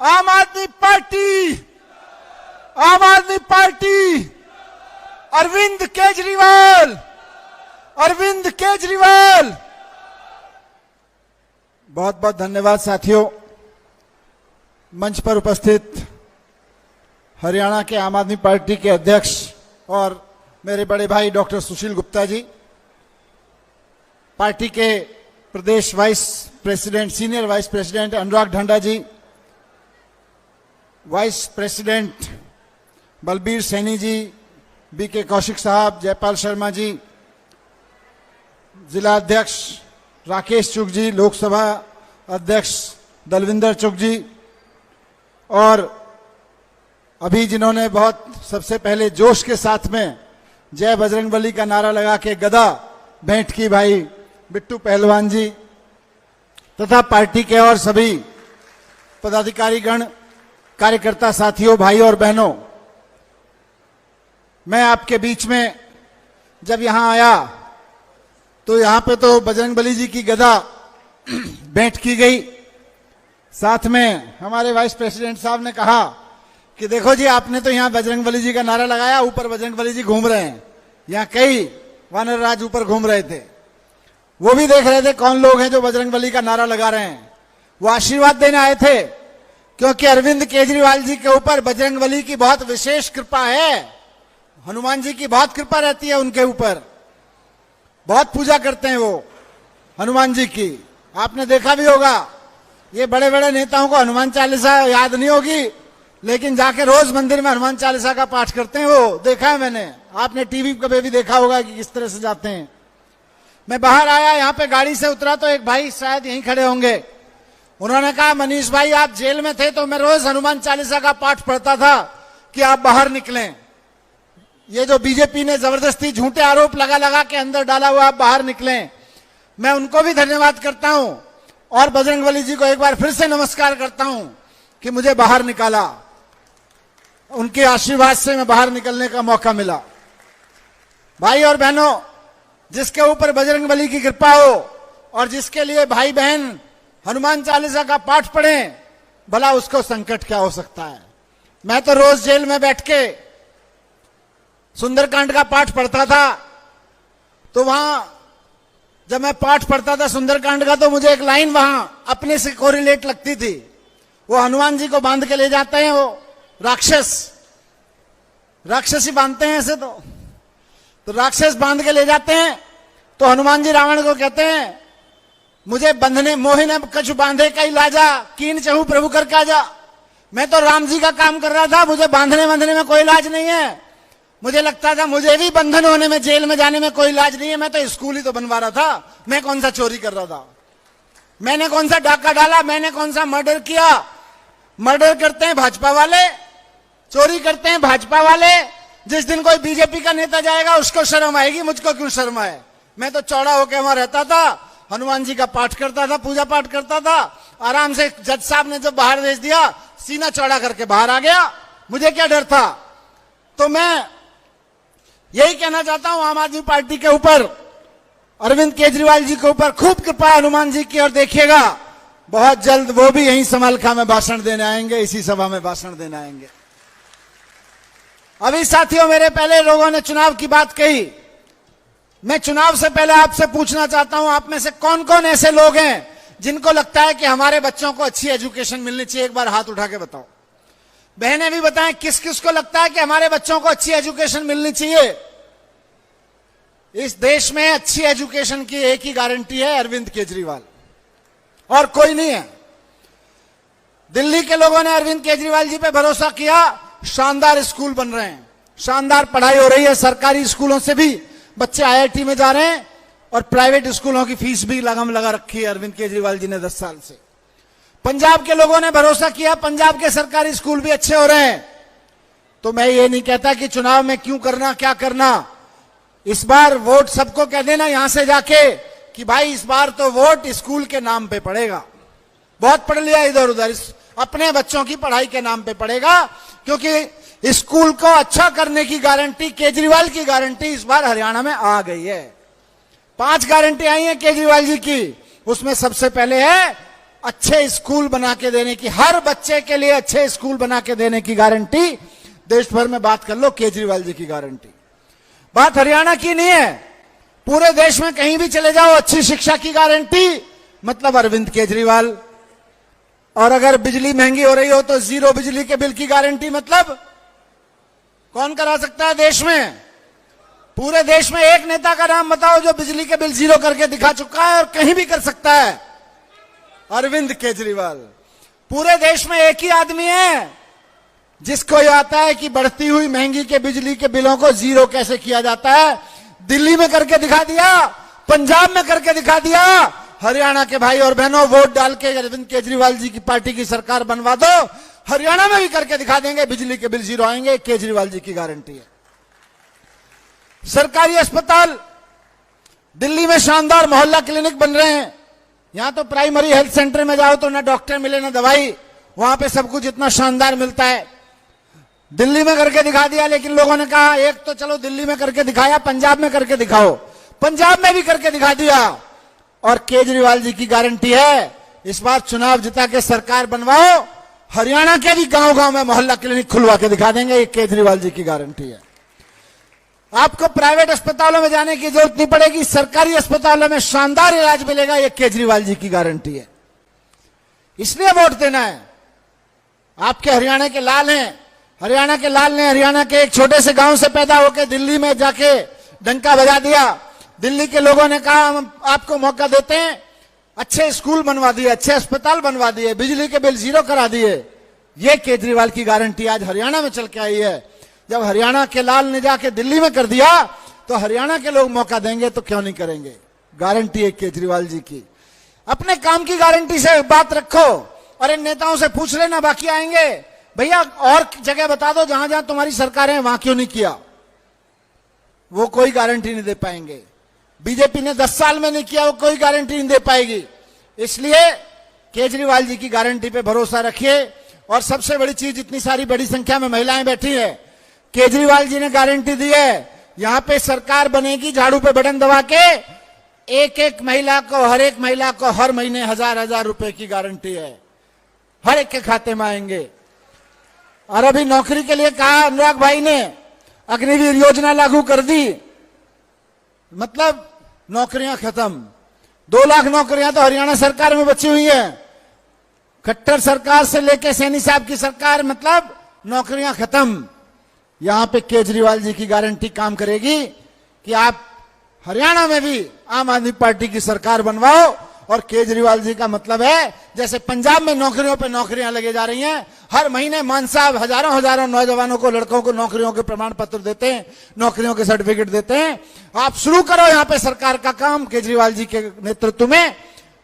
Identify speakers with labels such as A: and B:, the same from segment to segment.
A: आम आदमी पार्टी, आम आदमी पार्टी, अरविंद केजरीवाल, अरविंद केजरीवाल। बहुत बहुत धन्यवाद साथियों। मंच पर उपस्थित हरियाणा के आम आदमी पार्टी के अध्यक्ष और मेरे बड़े भाई डॉक्टर सुशील गुप्ता जी, पार्टी के प्रदेश vice president, senior vice president Anurag Dhanda ji, vice president Balbir Saini ji, BK Kaushik साहब, जयपाल शर्मा जी, जिला अध्यक्ष राकेश चुग जी, लोकसभा अध्यक्ष दलविंदर चुग जी, और अभी जिन्होंने बहुत सबसे पहले जोश के साथ में जय बजरंगबली का नारा लगा के गदा भेंट की भाई बिट्टू पहलवान जी, तथा पार्टी के और सभी पदाधिकारीगण, कार्यकर्ता साथियों, भाई और बहनों, मैं आपके बीच में जब यहां आया तो यहां पे तो बजरंगबली जी की गदा भेंट की गई। साथ में हमारे वाइस प्रेसिडेंट साहब ने कहा कि देखो जी, आपने तो यहां बजरंगबली जी का नारा लगाया, ऊपर बजरंगबली जी घूम रहे हैं। यहां कई वानर राज ऊपर घूम रहे थे, वो भी देख रहे थे कौन लोग हैं जो बजरंगबली का नारा लगा रहे हैं। वो आशीर्वाद देने आए थे, क्योंकि अरविंद केजरीवाल जी के ऊपर बजरंगबली की बहुत विशेष कृपा है। हनुमान जी की बहुत कृपा रहती है उनके ऊपर, बहुत पूजा करते हैं वो हनुमान जी की। आपने देखा भी होगा, ये बड़े बड़े नेताओं को हनुमान चालीसा याद नहीं होगी, लेकिन जाके रोज मंदिर में हनुमान चालीसा का पाठ करते हैं, वो देखा है मैंने। आपने टीवी पे भी देखा होगा कि किस तरह से जाते हैं। मैं बाहर आया, यहाँ पे गाड़ी से उतरा तो एक भाई शायद यहीं खड़े होंगे, उन्होंने कहा, मनीष भाई आप जेल में थे तो मैं रोज हनुमान चालीसा का पाठ पढ़ता था कि आप बाहर निकलें। ये जो बीजेपी ने जबरदस्ती झूठे आरोप लगा लगा के अंदर डाला हुआ, आप बाहर निकलें। मैं उनको भी धन्यवाद करता हूं और बजरंगबली जी को एक बार फिर से नमस्कार करता हूं कि मुझे बाहर निकाला, उनके आशीर्वाद से मैं बाहर निकलने का मौका मिला। भाई और बहनों, जिसके ऊपर बजरंगबली की कृपा हो और जिसके लिए भाई बहन हनुमान चालीसा का पाठ पढ़ें, भला उसको संकट क्या हो सकता है। मैं तो रोज जेल में बैठ के सुंदरकांड का पाठ पढ़ता था, तो वहां जब मैं पाठ पढ़ता था सुंदरकांड का, तो मुझे एक लाइन वहां अपने से कोरिलेट लगती थी। वो हनुमान जी को बांध के ले जाते हैं, वो राक्षस ही बांधते हैं ऐसे, तो राक्षस बांध के ले जाते हैं। तो हनुमान जी रावण को कहते हैं, मुझे बंधने मोहिने कछु बांधे कई लाजा, कीन चहु प्रभु कर का जा। मैं तो राम जी का काम कर रहा था, मुझे बांधने बांधने में कोई लाज नहीं है। मुझे लगता था मुझे भी बंधन होने में, जेल में जाने में कोई लाज नहीं है। मैं तो स्कूल ही तो बनवा रहा था, मैं कौन सा चोरी कर रहा था, मैंने कौन सा डाका डाला, मैंने कौन सा मर्डर किया। मर्डर करते हैं भाजपा वाले, चोरी करते हैं भाजपा वाले। जिस दिन कोई बीजेपी का नेता जाएगा उसको शर्म आएगी, मुझको क्यों शर्म आए। मैं तो चौड़ा होकर वहां रहता था, हनुमान जी का पाठ करता था, पूजा पाठ करता था। आराम से जज साहब ने जब बाहर भेज दिया, सीना चौड़ा करके बाहर आ गया, मुझे क्या डर था। तो मैं यही कहना चाहता हूं, आम आदमी पार्टी के ऊपर, अरविंद केजरीवाल जी के ऊपर खूब कृपा हनुमान जी की, और देखिएगा बहुत जल्द वो भी यहीं समलखा में भाषण देने आएंगे, इसी सभा में भाषण देने आएंगे। अभी साथियों, मेरे पहले लोगों ने चुनाव की बात कही। मैं चुनाव से पहले आपसे पूछना चाहता हूं, आप में से कौन कौन ऐसे लोग हैं जिनको लगता है कि हमारे बच्चों को अच्छी एजुकेशन मिलनी चाहिए। एक बार हाथ उठा के बताओ। बहनें भी बताएं, किस किस को लगता है कि हमारे बच्चों को अच्छी एजुकेशन मिलनी चाहिए। इस देश में अच्छी एजुकेशन की एक ही गारंटी है, अरविंद केजरीवाल, और कोई नहीं है। दिल्ली के लोगों ने अरविंद केजरीवाल जी पे भरोसा किया, शानदार स्कूल बन रहे हैं, शानदार पढ़ाई हो रही है। सरकारी स्कूलों से भी बच्चे आईआईटी में जा रहे हैं, और प्राइवेट स्कूलों की फीस भी लगम लगा रखी है अरविंद केजरीवाल जी ने 10 साल से। पंजाब के लोगों ने भरोसा किया, पंजाब के सरकारी स्कूल भी अच्छे हो रहे हैं। तो मैं ये नहीं कहता कि चुनाव में क्यों करना, क्या करना। इस बार वोट सबको कह देना यहां से जाके कि भाई इस बार तो वोट स्कूल के नाम पे पड़ेगा। बहुत पढ़ लिया इधर उधर, अपने बच्चों की पढ़ाई के नाम पे पड़ेगा, क्योंकि स्कूल को अच्छा करने की गारंटी, केजरीवाल की गारंटी इस बार हरियाणा में आ गई है। 5 गारंटी आई है केजरीवाल जी की, उसमें सबसे पहले है अच्छे स्कूल बना के देने की, हर बच्चे के लिए अच्छे स्कूल बना के देने की गारंटी देश भर में बात कर लो, केजरीवाल जी की गारंटी। बात हरियाणा की नहीं है, पूरे देश में कहीं भी चले जाओ अच्छी शिक्षा की गारंटी मतलब अरविंद केजरीवाल। और अगर बिजली महंगी हो रही हो तो जीरो बिजली के बिल की गारंटी मतलब कौन करा सकता है देश में? पूरे देश में एक नेता का नाम बताओ जो बिजली के बिल जीरो करके दिखा चुका है और कहीं भी कर सकता है? अरविंद केजरीवाल। पूरे देश में एक ही आदमी है जिसको यह आता है कि बढ़ती हुई महंगी के बिजली के बिलों को जीरो कैसे किया जाता है। दिल्ली में करके दिखा दिया, पंजाब में करके दिखा दिया। हरियाणा के भाई और बहनों, वोट डाल के अरविंद केजरीवाल जी की पार्टी की सरकार बनवा दो, हरियाणा में भी करके दिखा देंगे, बिजली के बिल जीरो आएंगे, केजरीवाल जी की गारंटी है। सरकारी अस्पताल दिल्ली में शानदार मोहल्ला क्लिनिक बन रहे हैं। यहां तो प्राइमरी हेल्थ सेंटर में जाओ तो ना डॉक्टर मिले ना दवाई, वहां पे सब कुछ इतना शानदार मिलता है। दिल्ली में करके दिखा दिया, लेकिन लोगों ने कहा एक तो चलो दिल्ली में करके दिखाया, पंजाब में करके दिखाओ, पंजाब में भी करके दिखा दिया। और केजरीवाल जी की गारंटी है इस बार चुनाव जिता के सरकार बनवाओ, हरियाणा के भी गांव गांव में मोहल्ला क्लिनिक खुलवा के दिखा देंगे, ये केजरीवाल जी की गारंटी है। आपको प्राइवेट अस्पतालों में जाने की जरूरत नहीं पड़ेगी, सरकारी अस्पतालों में शानदार इलाज मिलेगा, ये केजरीवाल जी की गारंटी है। इसलिए वोट देना है। आपके हरियाणा के लाल हैं, हरियाणा के लाल ने हरियाणा के एक छोटे से गांव से पैदा होकर दिल्ली में जाके डंका बजा दिया। दिल्ली के लोगों ने कहा हम आपको मौका देते हैं, अच्छे स्कूल बनवा दिए, अच्छे अस्पताल बनवा दिए, बिजली के बिल जीरो करा दिए। ये केजरीवाल की गारंटी आज हरियाणा में चल के आई है। जब हरियाणा के लाल ने जाके दिल्ली में कर दिया तो हरियाणा के लोग मौका देंगे तो क्यों नहीं करेंगे? गारंटी है केजरीवाल जी की। अपने काम की गारंटी से बात रखो और इन नेताओं से पूछ लेना, बाकी आएंगे भैया और जगह बता दो जहां जहां तुम्हारी सरकार है वहां क्यों नहीं किया। वो कोई गारंटी नहीं दे पाएंगे। बीजेपी ने 10 साल में नहीं किया, वो कोई गारंटी नहीं दे पाएगी। इसलिए केजरीवाल जी की गारंटी पे भरोसा रखिए। और सबसे बड़ी चीज, इतनी सारी बड़ी संख्या में महिलाएं बैठी है, केजरीवाल जी ने गारंटी दी है यहां पे सरकार बनेगी, झाड़ू पे बटन दबा के एक एक महिला को, हर एक महिला को हर महीने 1000-1000 रुपए की गारंटी है, हर एक के खाते में आएंगे। और अभी नौकरी के लिए कहा अनुराग भाई ने, अग्निवीर योजना लागू कर दी, मतलब नौकरियां खत्म। 2 लाख नौकरियां तो हरियाणा सरकार में बची हुई है। खट्टर सरकार से लेके सैनी साहब की सरकार, मतलब नौकरियां खत्म। यहां पे केजरीवाल जी की गारंटी काम करेगी कि आप हरियाणा में भी आम आदमी पार्टी की सरकार बनवाओ। और केजरीवाल जी का मतलब है जैसे पंजाब में नौकरियों पे नौकरियां लगे जा रही हैं, हर महीने मान साहब हजारों नौजवानों को, लड़कों को नौकरियों के प्रमाण पत्र देते हैं, नौकरियों के सर्टिफिकेट देते हैं। आप शुरू करो यहां पे सरकार का काम केजरीवाल जी के नेतृत्व में।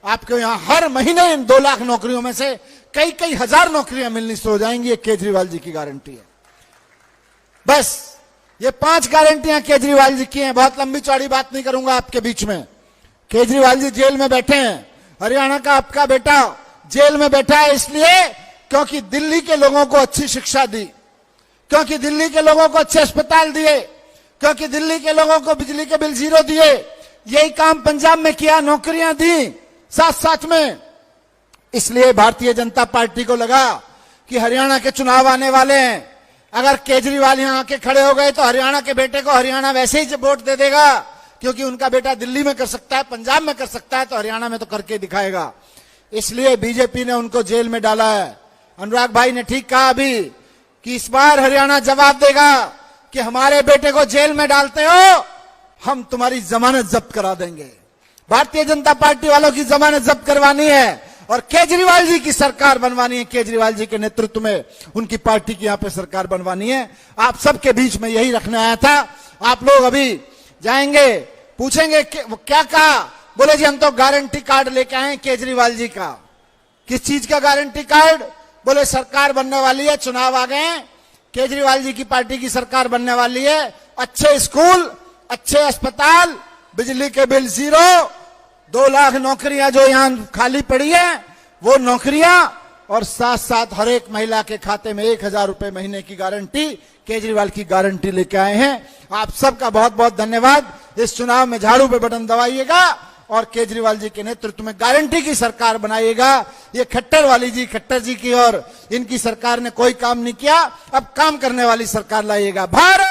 A: आपको यहां हर महीने इन 2 लाख नौकरियों में से कई हजार नौकरियां मिलनी शुरू हो जाएंगी। ये केजरीवाल जी की गारंटी है। बस ये 5 गारंटियां केजरीवाल जी की हैं। बहुत लंबी चौड़ी बात नहीं करूंगा आपके बीच में। केजरीवाल जी जेल में बैठे हैं, हरियाणा का आपका बेटा जेल में बैठा है इसलिए क्योंकि दिल्ली के लोगों को अच्छी शिक्षा दी, क्योंकि दिल्ली के लोगों को अच्छे अस्पताल दिए, क्योंकि दिल्ली के लोगों को बिजली के बिल जीरो दिए। यही काम पंजाब में किया, नौकरियां दी साथ साथ में। इसलिए भारतीय जनता पार्टी को लगा कि हरियाणा के चुनाव आने वाले हैं, अगर केजरीवाल यहां आके खड़े हो गए तो हरियाणा के बेटे को हरियाणा वैसे ही वोट दे देगा, क्योंकि उनका बेटा दिल्ली में कर सकता है, पंजाब में कर सकता है, तो हरियाणा में तो करके दिखाएगा। इसलिए बीजेपी ने उनको जेल में डाला है। अनुराग भाई ने ठीक कहा अभी कि इस बार हरियाणा जवाब देगा कि हमारे बेटे को जेल में डालते हो, हम तुम्हारी जमानत जब्त करा देंगे। भारतीय जनता पार्टी वालों की जमानत जब्त करवानी है और केजरीवाल जी की सरकार बनवानी है। केजरीवाल जी के नेतृत्व में उनकी पार्टी की यहां पे सरकार बनवानी है। आप सबके बीच में यही रखने आया था। आप लोग अभी जाएंगे, पूछेंगे क्या कहा, बोले जी हम तो गारंटी कार्ड लेके आए केजरीवाल जी का। किस चीज का गारंटी कार्ड? बोले सरकार बनने वाली है, चुनाव आ गए हैं, केजरीवाल जी की पार्टी की सरकार बनने वाली है, अच्छे स्कूल, अच्छे अस्पताल, बिजली के बिल जीरो, 2 लाख नौकरियां जो यहां खाली पड़ी है वो नौकरियां, और साथ साथ हर एक महिला के खाते में 1000 रुपए महीने की गारंटी, केजरीवाल की गारंटी लेके आए हैं। आप सबका बहुत बहुत धन्यवाद। इस चुनाव में झाड़ू पे बटन दबाइएगा और केजरीवाल जी के नेतृत्व में गारंटी की सरकार बनाइएगा। ये खट्टर जी की और इनकी सरकार ने कोई काम नहीं किया, अब काम करने वाली सरकार लाइएगा। भारत